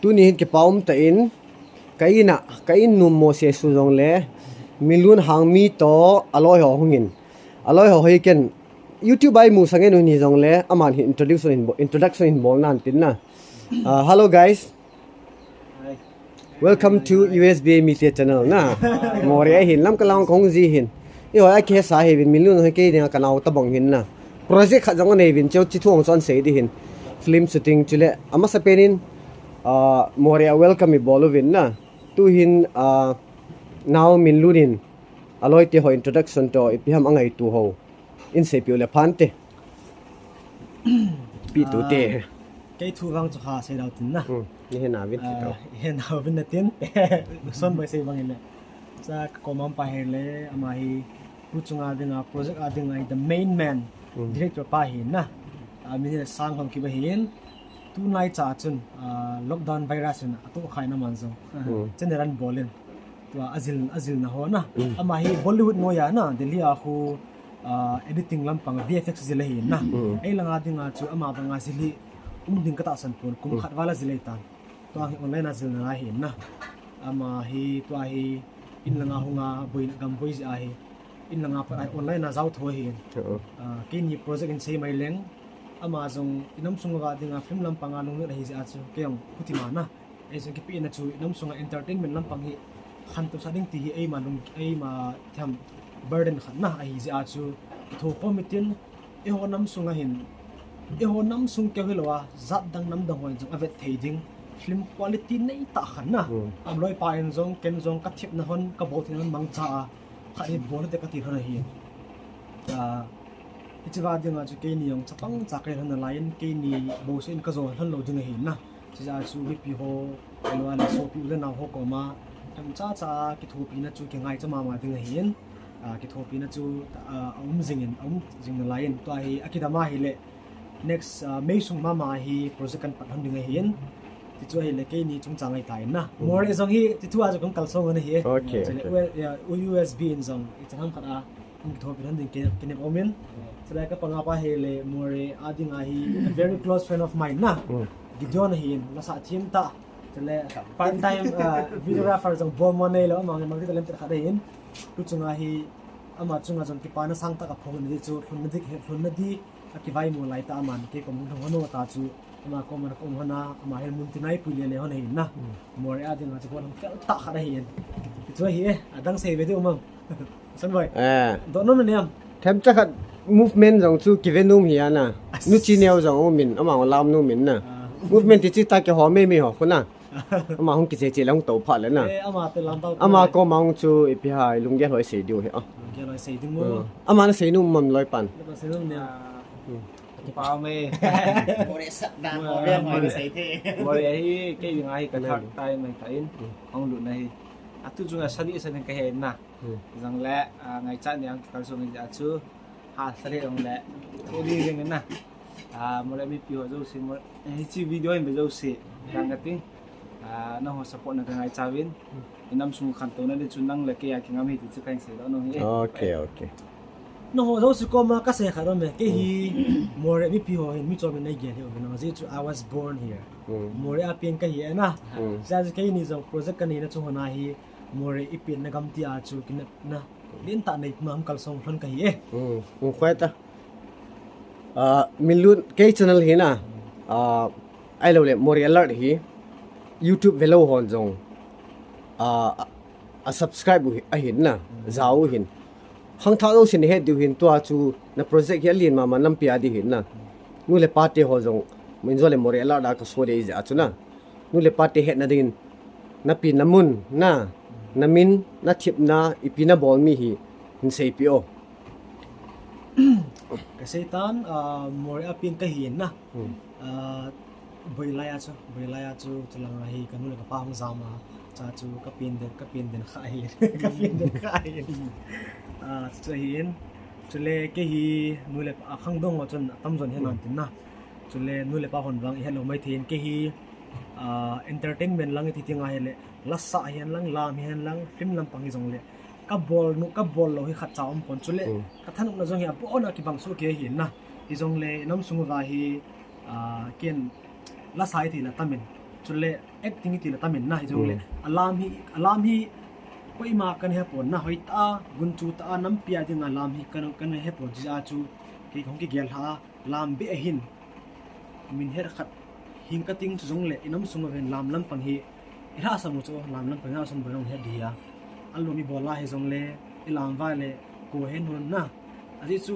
tu ni ke paum ta in kain num mo se su jong le milun hang mi to aloi ho hungin aloi ho hei ken YouTube ai mu sange nu ni jong le aman hi introduction in bol nan tin na. Hello guys, welcome to USB Media channel na. Mori ai hin lam kalang kong ji hin i ho ai ke sa he bin milun he ke ni kanau ta bong hin na project kha jong nei bin cheu chi thuang chon sei di hin film shooting chule ama sa penin Moria welcome mi bolovin na tu hin now min lunin aloi te ho introduction to ipiham angai tu ho in se piole phante pi tu te cái thu vang cho ha sẽ đầu tin na ni he na vin to he nào bên tin son bay sẽ vang này sa ko mam pa he le ama hi puchunga dinga project adinga the main man director pa hi na mi ne sang hom ki ba hin tu nai cha chun lockdown virus na tu khai na manzo chen ran bolen tu azil na ho na ama hi Bollywood mo ya na delhi a khu editing lampang VFX zile hi na ai langa dinga chu ama banga zili ding kata san pun kum khat wala zile tan to ang online azil na hi na ama hi to hi in langa hunga boin gam boys a hi in langa pa online na zau tho hi ke ni project in sei mai leng ama jong inam sunga ga dinga film lampanga nung ne hi ja chu keong kutima na ai jong ki pi na chu inam sunga entertainment lampang hi khan to sading ti hi ai ma nung ai ma tham burden khan na ai ja chu tho ko mitin e ho nam sunga hin e ho nam sung ke helwa zat dang nam dang hoi jong avet thading film quality nei ta khan na am loi pa en jong ken jong ka thip na hon ka bo thin mang cha kha ni bon te ka ti hona hi ichiwa dinga chu ke ni yong chapang chakre hona line ke ni bo sen ka zo han lo dinga hi na chi ja chu wi pi ho elwa na so pi le na ho ko ma am cha cha ki thu pi na chu ke ngai cha ma dinga hin ki thu pi na chu jing na line to hi akidama hi le next May sung mama hi project kan pat han dinga hin ti chu hi le ke ni chung changai tai na more zong hi ti thu a jong kal song na hi okay USB in zong ichang khara tho pi han ding ke ne omen sila ka panga pa hi le more ading a hi a very close friend of mine na Gideon hi la sa team ta sila part time videographer jong bom mo nei lo mang ti talent khada hin tu chunga hi ama chunga jong ki pa na sang ta ka phone ni chu phun na di ki vai mo lai ta man ke kom thong no ta chu ama ko man ko hana ama hel mun tinai pu le hon hin na more ading a chu ko fel ta khada hin ti chu hi adang sei ve de umam san boy do no ne am them cha khat movement jong chu given num hi ana nu chi neo jong min ama lam nu min na movement ti chi ta ke ho me mi ho khuna ama hong ki che long to pha le na ama te lam ta ama ko maung chu ipi hai lung ge loi se diu he ke loi sei ding mo ama na se nu mam loi pan sei dum ne bao mê Mori sat dan mori sei the mori ai cái việc ai cả thằng tay mình thấy ông lụn này tu chung là sadi sang cái hệ na rằng lẽ ngày cha này cái số này chú hạt sadi ông lẽ thôi đi cái na mori mi piu rồi xin mori chi video em bây giờ xin rằng cái tiếng nó họ support cái ngày cha win năm sung khăn tôi nó đi chung năng là cái ngắm thì chỉ cái gì đó nó hết okay okay no ho zo su ko ma ka se kharo me ke hi more mi pi ho mi cho me nei ge ho no ji I was born here more a pen ka hi na ja ji ke ni zo project ka ni na chu hona hi more I pen na gam ti a chu kin na lin ta nei mam kal song thon ka hi khoi ta milun ke channel hi na ai lo le more alert hi YouTube velo hon jong a subscribe a hin na zau hin hang tha lo sin he du hin to chu na project hi lin ma nam pia di hin na nu le party ho jong min zo le more la da ka so de ja chu na nu le party he na din na pi namun na namin na thip na ipina bol mi hi hin sei pi o ka se tan more a pen ka hi na boilaya chu chulang hi ka nu le ka pa hang zama cha chu ka pen den kha hi ka pen den kha hi chu hin chule ke hi nule a khang dong chon tam jon he nan tin na chule nule pa hon wang hello mai thin ke hi entertainment lang ti tinga hele lassa hian lang lam hian lang film lam pangi jong le ka bol lo hi khat chaum pon chule ka thanuk na jong hi bo na ki bang su ke hi na i jong le nam sungu wa hi ken la sai ti la tamin chule acting ti la tamin na hi jong le alam hi koi ma kan he pon na hoi ta gun chu ta nam pia ding alam hi kan he pon ja chu ki khong ki gel ha lam be hin min her khat hing ka ting chu jong le inam sung ven lam lam pang hi ira samu chu lam lam pang ha sum borong he dia allo mi bola he jong le ilam va le ko hen hun na adi chu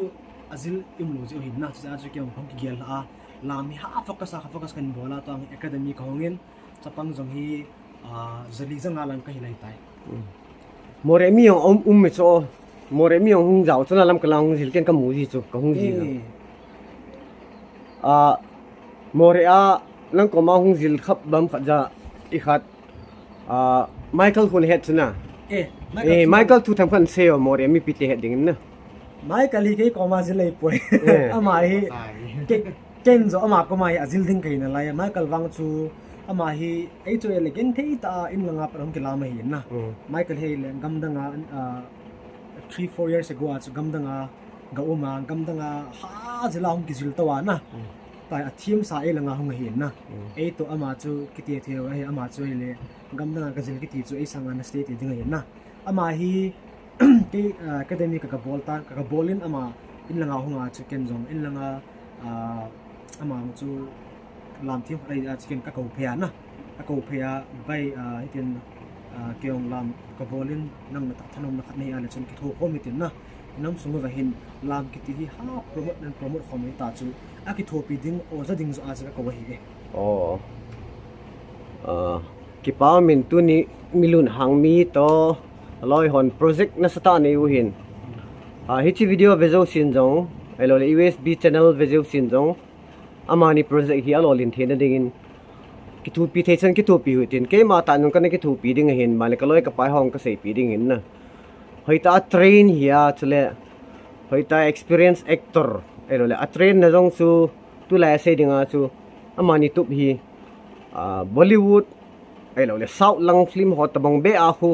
azil imlo jo hin na cha chu kyong khong ki gel ha lam hi ha focus kan bola to ang academy ka hongin chapang jong hi zali janga lang ka hilai tai more mi ong me cho more mi ong hung zao chona lam kalang zil ken ka mu ji chu ka hung ji more a lang ko ma hung zil khap bam kha ja I khat Michael hun het chuna Michael tu tham kan seo more mi pite het ding na Michael hi ke ko ma zil lei poi ama hi ken zo ama ko mai azil ding kai na la ya Michael wang chu ama hi ai chu ele gen thei ta in langa parang ke lama hi na Michael he le gam danga 3-4 years ago chu gam danga ga uma gam danga ha zila hum ki zil tawa na ta a team sa e langa hung hi na ai to ama chu kiti theu ai ama chu le gam danga ka zil kiti chu ai sanga na state ding hi na ama hi ke academy ka bolta ka bolin ama in langa hunga chu ken jong in langa ama chu lam thiam rai a chicken ka ko phia na ka ko phia bai hitin keong lam ka bolin nang na thanom na khatnei ala chun ki tho ko mitin na nam sunga va hin lam ki ti ha promote khomai ta chu a ki tho pi ding o za ding zo a ka ko hi ki pa min tu ni milun hang mi to loi hon project na sata ni u hin hi chi video vezo sin jong elo le USB channel vezo sin jong amani project hi alo lin thena dingin ki thu pi thechan ki thu pi hutin ke ma ta nung kan ki thu pi ding hin male ka loi ka pai hong ka sei pi ding hin na hoita train hiya chule hoita experience actor elo le a train na jong su tu la sei dinga chu amani tup hi Bollywood elo le south lang film hot tabang be a khu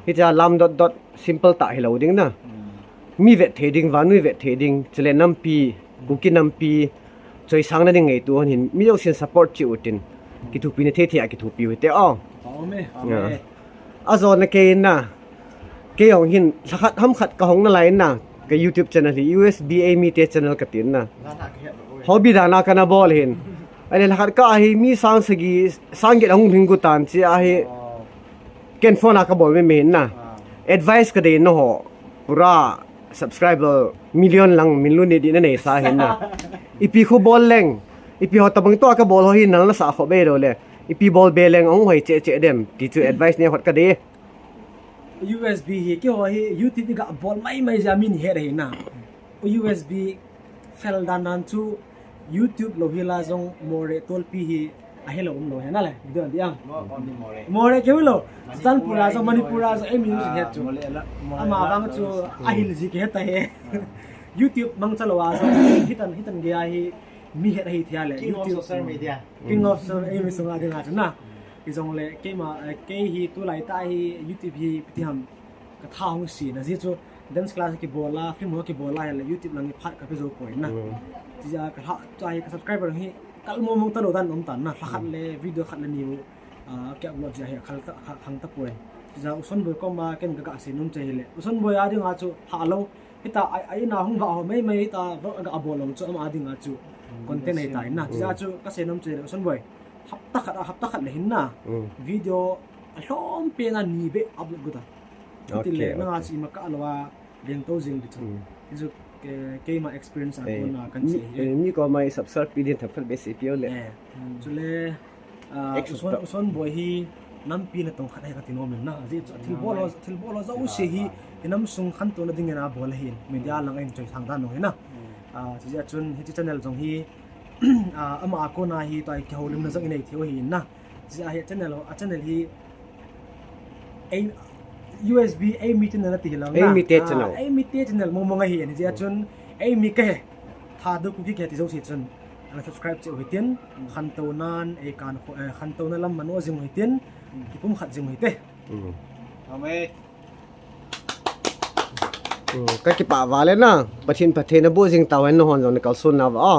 hi cha lam dot simple ta hello ding na mi ve theding vanui ve theding chule nam pi kuki nam pi choi sang na ding ei tu hin mi yo sin support chi utin ki thu pi ne the a ki thu pi te a zo na ke na ke hong hin sakhat ham khat ka hong na lai na ka YouTube channel hi USB a mi te channel ka tin na hobby dana kana bol hin ane lakhat ka hi mi sang sagi sang ge hong hingu tan chi a hi ken phone ka bol me na advice ka de no ho pura subscriber million lang minlu ne di na nei sa hin na ipi khu bol leng ipi ho tabang to ka bol ho hin nang na sa kho be do le ipi bol be leng ong hoi che dem ti chu advice ne hot ka de USB hi ke ho hi YouTube ga bol mai jamin he re na USB fel dan nan chu YouTube lo hila jong more tol pi hi a hello lo he na le video diam more ke lo stan pura jong manipura jong em music he chu ama bang chu a hil ji ke ta he YouTube mang chalowa jong hitan ge a hi mi he hi thia le YouTube social media king of social em sunga de na na ki jong le ke ma ke hi tu lai ta hi YouTube hi piti ham ka tha hong si na ji chu dance class ki bola film ho ki bola le YouTube lang phat ka pe zo point na ji ja ka ha chai ka subscriber hi kal mo mong talo dan om tan na khat le video khat le ni ke upload ja hi khang ta point ji ja uson boy ko ma ken ga si num che le uson boy a ding a chu ha lo hita ai na hung ba ho mai ta ga abolong chu ama ding a chu content ai tai na ji ja chu ka se num che le uson boy hapta khat le hin na video alom pe na ni be upload guta tile na si maka alwa deng to jing bitu isu ke ma experience a ko na kan se mi ko mai subscribe pi din thap be se pio le chule uson boy hi nam pi na tong khat ai ka tino men na ji thil bolo za u se hi inam sung khan to na ding na bol hin media lang en choi sang da no na ji ja chun hi channel jong hi ama ko na hi tai ke holim na jang nei theo hi na ji a hi channel hi USB a meeting na ti lang na a meeting channel mo mga hi ani ji a chun a mi ke tha du ku ki ke ti zo si chun ang subscribe che hi tin khan to nan e kan khan to na lam mano jing hi tin ki pum khat jing hi te ame ka ki pa wale na pathin pathe na bo jing tawen no hon jong na kal sun na wa